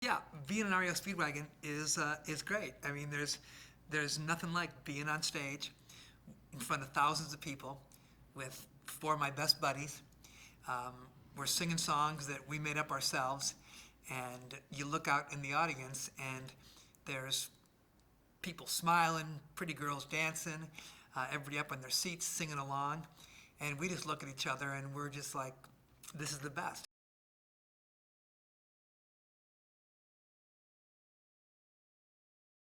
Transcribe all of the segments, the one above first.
Yeah, being an REO Speedwagon is great. I mean, there's nothing like being on stage in front of thousands of people with four of my best buddies. Um, we're singing songs that we made up ourselves, and you look out in the audience, and there's people smiling, pretty girls dancing, everybody up on their seats singing along, and we just look at each other and we're just like, this is the best.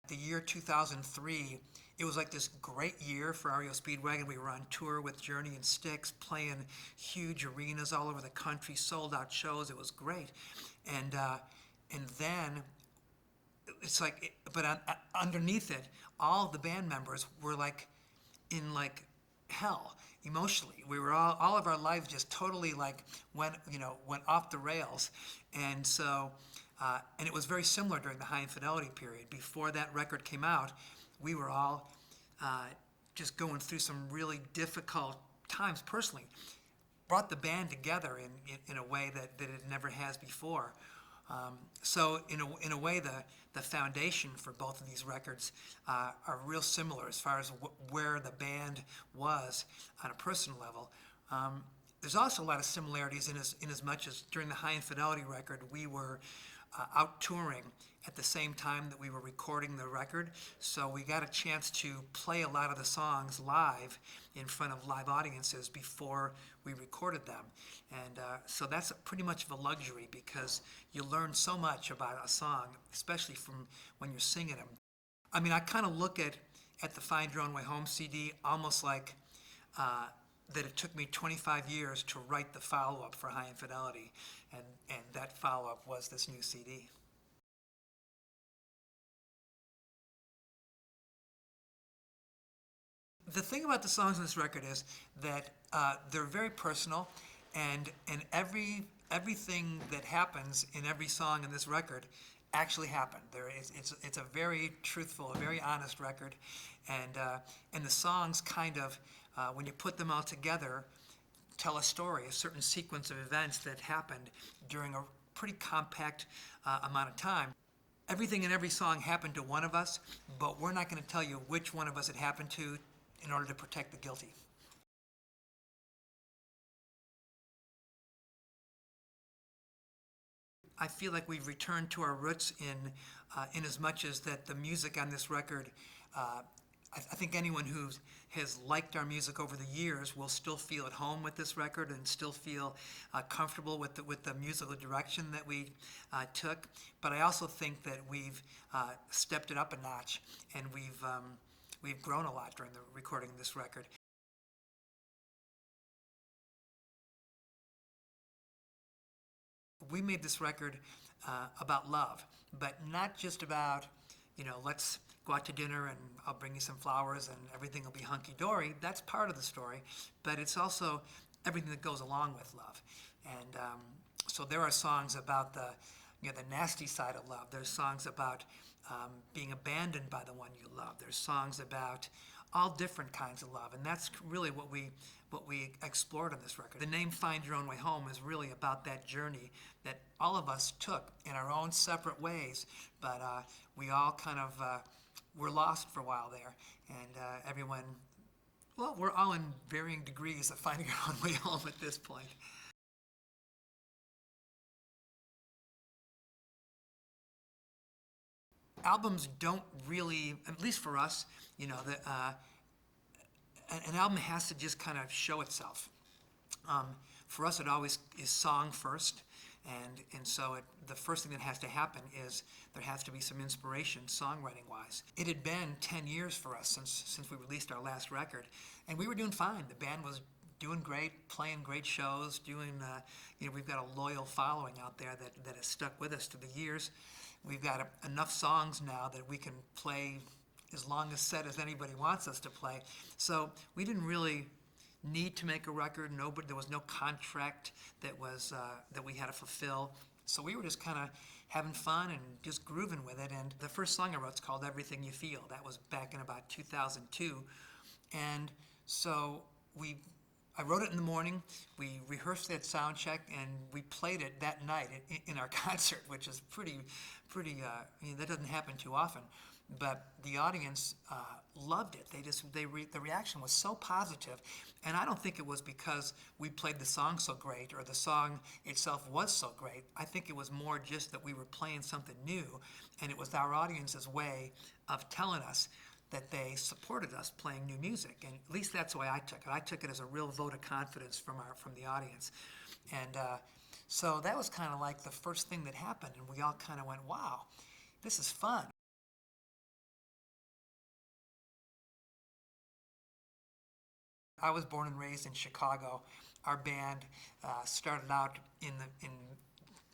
The year 2003, it was like this great year for REO Speedwagon. We were on tour with Journey and Styx, playing huge arenas all over the country, sold out shows. It was great. And then it's like, underneath it, all of the band members were like in like hell emotionally. We were all of our lives just totally like went off the rails, and so and it was very similar during the High Infidelity period. Before that record came out, we were all just going through some really difficult times personally. Brought the band together in a way that it never has before. So in a way, the foundation for both of these records are real similar as far as where the band was on a personal level. There's also a lot of similarities in as much as during the High Infidelity record, we were out touring at the same time that we were recording the record. So we got a chance to play a lot of the songs live in front of live audiences before we recorded them. And so that's pretty much of a luxury because you learn so much about a song, especially from when you're singing them. I mean, I kind of look at the Find Your Own Way Home CD almost like that it took me 25 years to write the follow-up for High Infidelity, and that follow-up was this new CD. The thing about the songs on this record is that they're very personal, and everything that happens in every song in this record actually happened. It's a very truthful, a very honest record, and the songs kind of when you put them all together tell a story, a certain sequence of events that happened during a pretty compact amount of time. Everything in every song happened to one of us, but we're not going to tell you which one of us it happened to in order to protect the guilty. I feel like we've returned to our roots in as much as that the music on this record, I think anyone who has liked our music over the years will still feel at home with this record and still feel comfortable with the musical direction that we took. But I also think that we've stepped it up a notch, and we've grown a lot during the recording of this record. We made this record about love, but not just about, let's go out to dinner and I'll bring you some flowers and everything will be hunky-dory. That's part of the story, but it's also everything that goes along with love. And so there are songs about the nasty side of love. There's songs about being abandoned by the one you love. There's songs about all different kinds of love, and that's really what we explored on this record. The name Find Your Own Way Home is really about that journey that all of us took in our own separate ways, but we all kind of were lost for a while there, and everyone, well, we're all in varying degrees of finding our own way home at this point. Albums don't really, at least for us, an album has to just kind of show itself. For us, it always is song first, and so the first thing that has to happen is there has to be some inspiration songwriting-wise. It had been 10 years for us since we released our last record, and we were doing fine. The band was doing great, playing great shows, we've got a loyal following out there that has stuck with us through the years. We've got enough songs now that we can play as long a set as anybody wants us to play. So we didn't really need to make a record. There was no contract that we had to fulfill. So we were just kind of having fun and just grooving with it. And the first song I wrote is called Everything You Feel. That was back in about 2002. And so I wrote it in the morning. We rehearsed it at sound check, and we played it that night in our concert, which is pretty. I mean, that doesn't happen too often. But the audience loved it. The reaction was so positive, and I don't think it was because we played the song so great or the song itself was so great. I think it was more just that we were playing something new, and it was our audience's way of telling us that they supported us playing new music, and at least that's the way I took it. I took it as a real vote of confidence from the audience, and so that was kind of like the first thing that happened, and we all kind of went, "Wow, this is fun." I was born and raised in Chicago. Our band started out in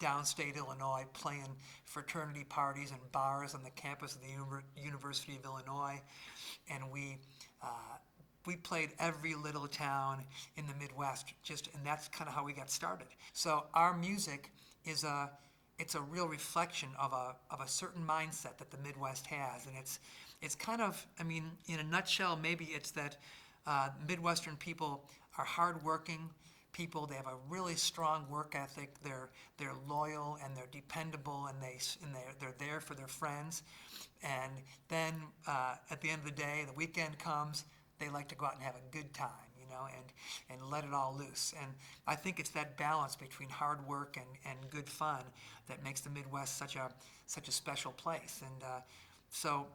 downstate Illinois, playing fraternity parties and bars on the campus of the University of Illinois, and we played every little town in the Midwest. And that's kind of how we got started. So our music is it's a real reflection of a certain mindset that the Midwest has, and it's kind of, I mean, in a nutshell, maybe it's that Midwestern people are hardworking people. They have a really strong work ethic. They're loyal and they're dependable, and they're there for their friends. And then at the end of the day, the weekend comes. They like to go out and have a good time, and let it all loose. And I think it's that balance between hard work and good fun that makes the Midwest such a special place. And so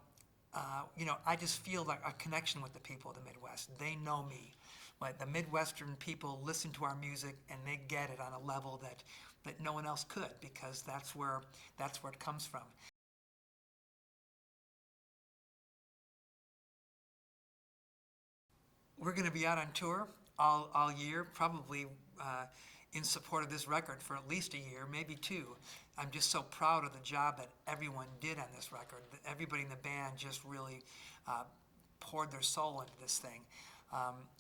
I just feel like a connection with the people of the Midwest. They know me. Like the Midwestern people listen to our music and they get it on a level that no one else could, because that's where it comes from. We're going to be out on tour all year, probably in support of this record for at least a year, maybe two. I'm just so proud of the job that everyone did on this record. Everybody in the band just really poured their soul into this thing.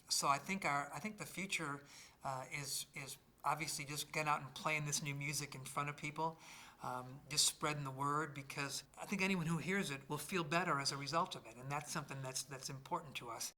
So I think the future is obviously just getting out and playing this new music in front of people, just spreading the word, because I think anyone who hears it will feel better as a result of it, and that's something that's important to us.